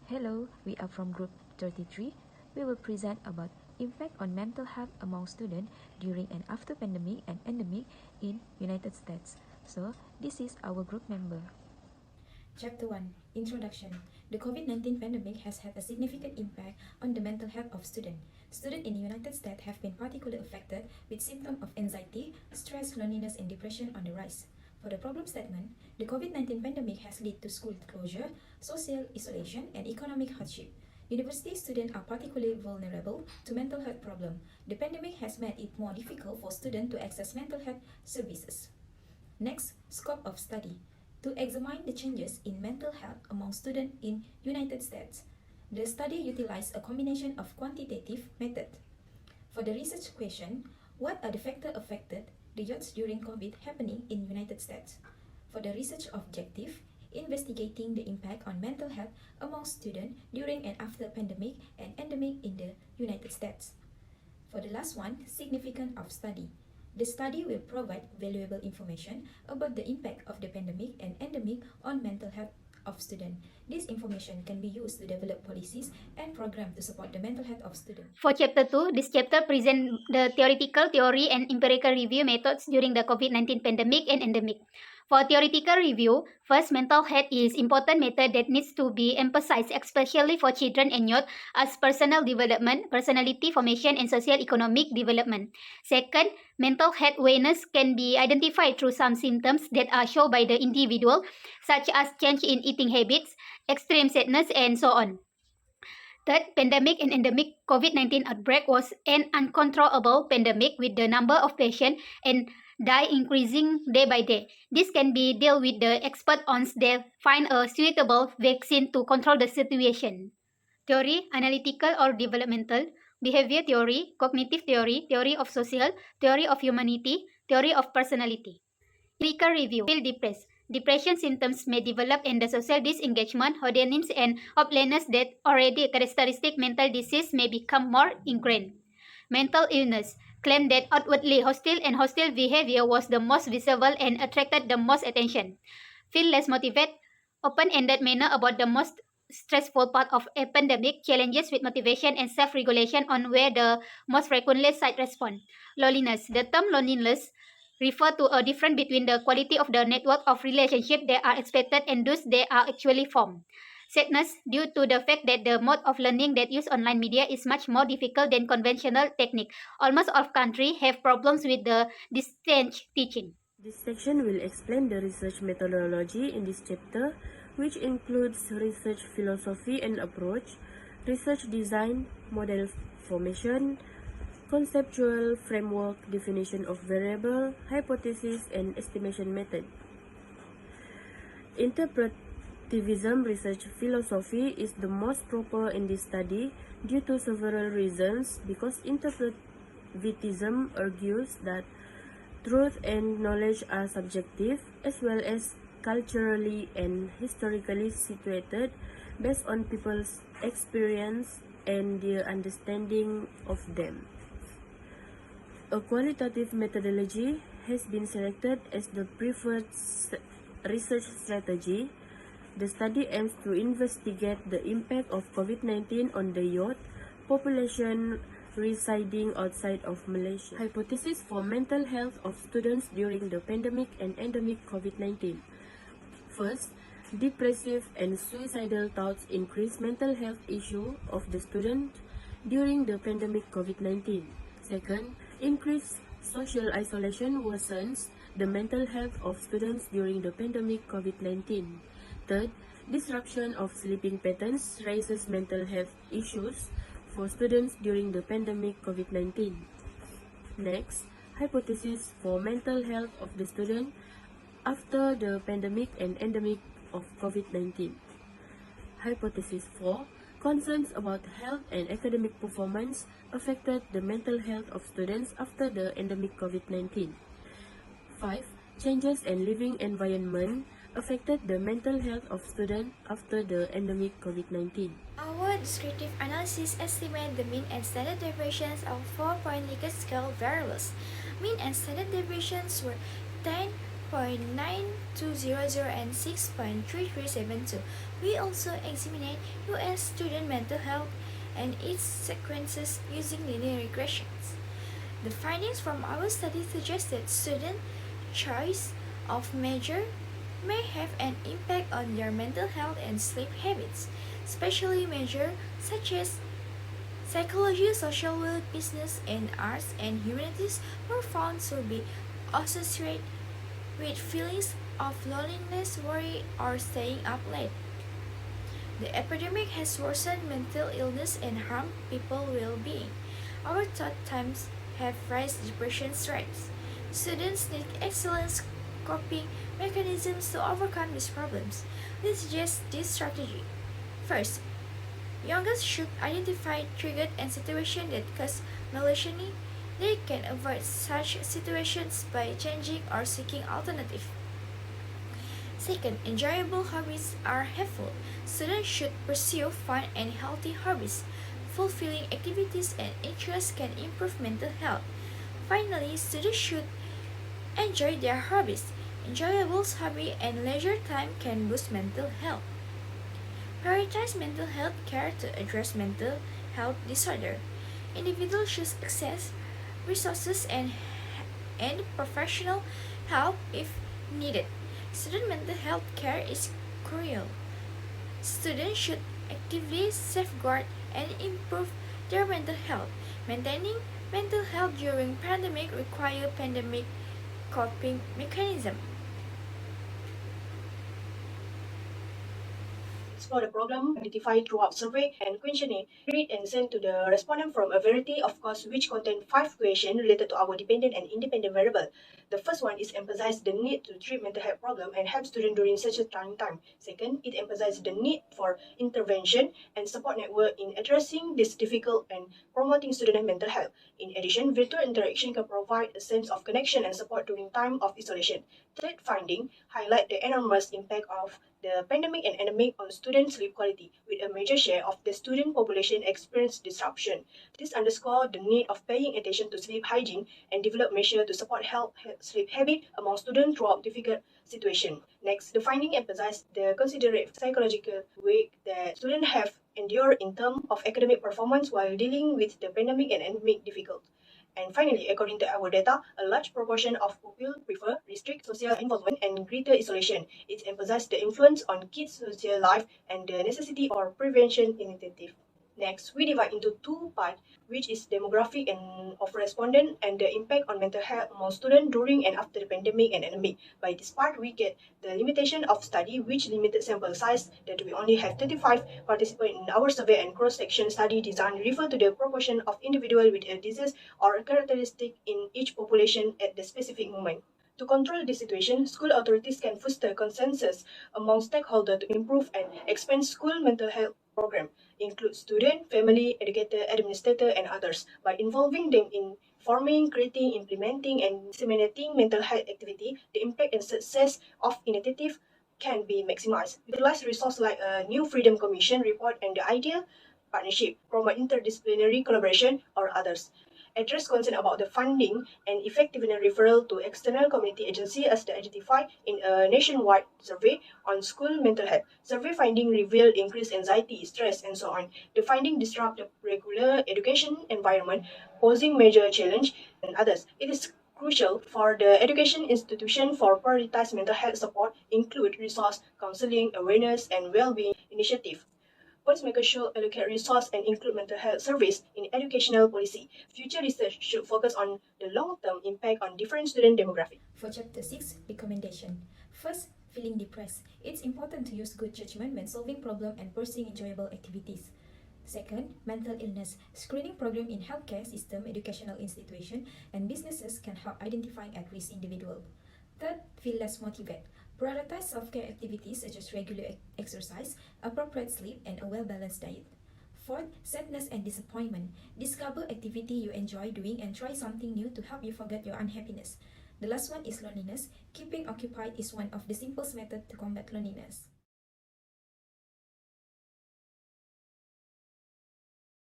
Hello, we are from Group 33. We will present about impact on mental health among students during and after pandemic and endemic in United States. So, this is our group member. Chapter 1 Introduction. The COVID-19 pandemic has had a significant impact on the mental health of students. Students in the United States have been particularly affected with symptoms of anxiety, stress, loneliness, and depression on the rise. For the problem statement, the COVID-19 pandemic has led to school closure, social isolation, and economic hardship. University students are particularly vulnerable to mental health problems. The pandemic has made it more difficult for students to access mental health services. Next, scope of study. To examine the changes in mental health among students in United States, the study utilized a combination of quantitative methods. For the research question, what are the factors affected the youth during COVID happening in United States? For the research objective, investigating the impact on mental health among students during and after pandemic and endemic in the United States. For the last one, significance of study. The study will provide valuable information about the impact of the pandemic and endemic on mental health of students. This information can be used to develop policies and programs to support the mental health of students. For Chapter 2, this chapter presents the theoretical, theory, and empirical review methods during the COVID-19 pandemic and endemic. For theoretical review, first, mental health is important method that needs to be emphasized, especially for children and youth, as personal development, personality formation, and socio-economic development. Second, mental health awareness can be identified through some symptoms that are shown by the individual, such as change in eating habits, extreme sadness, and so on. Third, pandemic and endemic COVID-19 outbreak was an uncontrollable pandemic with the number of patients and die increasing day by day. This can be dealt with the expert once they find a suitable vaccine to control the situation. Theory, analytical or developmental, behavior theory, cognitive theory, theory of social, theory of humanity, theory of personality. Clinical review, feel depressed. Depression symptoms may develop in the social disengagement, hoardiness, and hopelessness that already characteristic mental disease may become more ingrained. Mental illness claim that outwardly hostile behavior was the most visible and attracted the most attention. Feel less motivated, open-ended manner about the most stressful part of a pandemic, challenges with motivation and self-regulation on where the most frequently side response. Loneliness. The term loneliness refer to a difference between the quality of the network of relationship that are expected and those they are actually formed. Sadness, due to the fact that the mode of learning that use online media is much more difficult than conventional technique. Almost all countries have problems with the distance teaching. This section will explain the research methodology in this chapter, which includes research philosophy and approach, research design, model formation, conceptual framework, definition of variable, hypothesis, and estimation method. Interpretivism research philosophy is the most proper in this study due to several reasons, because interpretivism argues that truth and knowledge are subjective as well as culturally and historically situated based on people's experience and their understanding of them. A qualitative methodology has been selected as the preferred research strategy. The study aims to investigate the impact of COVID-19 on the youth population residing outside of Malaysia. Hypothesis for mental health of students during the pandemic and endemic COVID-19. First, depressive and suicidal thoughts increase mental health issue of the student during the pandemic COVID-19. Second, increased social isolation worsens the mental health of students during the pandemic COVID-19. Third, disruption of sleeping patterns raises mental health issues for students during the pandemic COVID-19. Next, hypothesis for mental health of the student after the pandemic and endemic of COVID-19. Hypothesis 4. Concerns about health and academic performance affected the mental health of students after the endemic COVID-19. 5. Changes in living environment affected the mental health of students after the endemic COVID-19. Our descriptive analysis estimates the mean and standard deviations of 4-point Likert scale variables. Mean and standard deviations were 10, BT23103 and 6.3372. We also examined US student mental health and its sequences using linear regressions. The findings from our study suggest that student choice of major may have an impact on their mental health and sleep habits, especially majors such as psychology, social work, business, and arts and humanities were found to be associated with feelings of loneliness, worry, or staying up late. The epidemic has worsened mental illness and harmed people's well-being. Our thought times have raised depression rates. Students need excellent coping mechanisms to overcome these problems. Let's suggest this strategy. First, youngers should identify triggers and situations that cause melancholy. They can avoid such situations by changing or seeking alternatives. Second, enjoyable hobbies are helpful. Students should pursue fun and healthy hobbies. Fulfilling activities and interests can improve mental health. Finally, students should enjoy their hobbies. Enjoyable hobby and leisure time can boost mental health. Prioritize mental health care to address mental health disorder. Individuals should access resources and professional help if needed. Student mental health care is crucial. Students should actively safeguard and improve their mental health. Maintaining mental health during pandemic requires pandemic coping mechanism. Explore the problem identified throughout survey and questionnaire, read and send to the respondent from a variety of courses which contain 5 questions related to our dependent and independent variable. The first one is emphasize the need to treat mental health problem and help students during such a trying time. Second, it emphasizes the need for intervention and support network in addressing this difficult and promoting student mental health. In addition, virtual interaction can provide a sense of connection and support during time of isolation. Third finding highlight the enormous impact of the pandemic and endemic on student sleep quality, with a major share of the student population experience disruption. This underscores the need of paying attention to sleep hygiene and develop measures to support health sleep habit among students throughout difficult situations. Next, the finding emphasized the considerate psychological weight that students have endured in terms of academic performance while dealing with the pandemic and endemic difficulties. And finally, according to our data, a large proportion of pupils prefer restrict social involvement and greater isolation. It emphasizes the influence on kids' social life and the necessity for prevention initiative. Next, we divide into 2 parts, which is demographic and of respondent and the impact on mental health among students during and after the pandemic and endemic. By this part, we get the limitation of study, which limited sample size, that we only have 35 participants in our survey, and cross-section study design refer to the proportion of individuals with a disease or a characteristic in each population at the specific moment. To control this situation, school authorities can foster consensus among stakeholders to improve and expand school mental health program, include student, family, educator, administrator, and others, by involving them in forming, creating, implementing, and disseminating mental health activity. The impact and success of initiative can be maximized. Utilize resources like a new Freedom Commission report and the IDEA partnership, promote interdisciplinary collaboration, or others. Address concern about the funding and effectiveness referral to external community agency as identified in a nationwide survey on school mental health. Survey finding revealed increased anxiety, stress, and so on. The finding disrupt the regular education environment, posing major challenge and others. It is crucial for the education institution for prioritize mental health support, include resource, counseling, awareness, and well-being initiative. Policymakers should allocate resources and include mental health service in educational policy. Future research should focus on the long-term impact on different student demographics. For Chapter 6, recommendation. First, feeling depressed. It's important to use good judgment when solving problems and pursuing enjoyable activities. Second, mental illness. Screening program in healthcare system, educational institution, and businesses can help identify at-risk individuals. Third, feel less motivated. Prioritize self-care activities such as regular exercise, appropriate sleep, and a well-balanced diet. Fourth, sadness and disappointment. Discover activity you enjoy doing and try something new to help you forget your unhappiness. The last one is loneliness. Keeping occupied is one of the simplest methods to combat loneliness.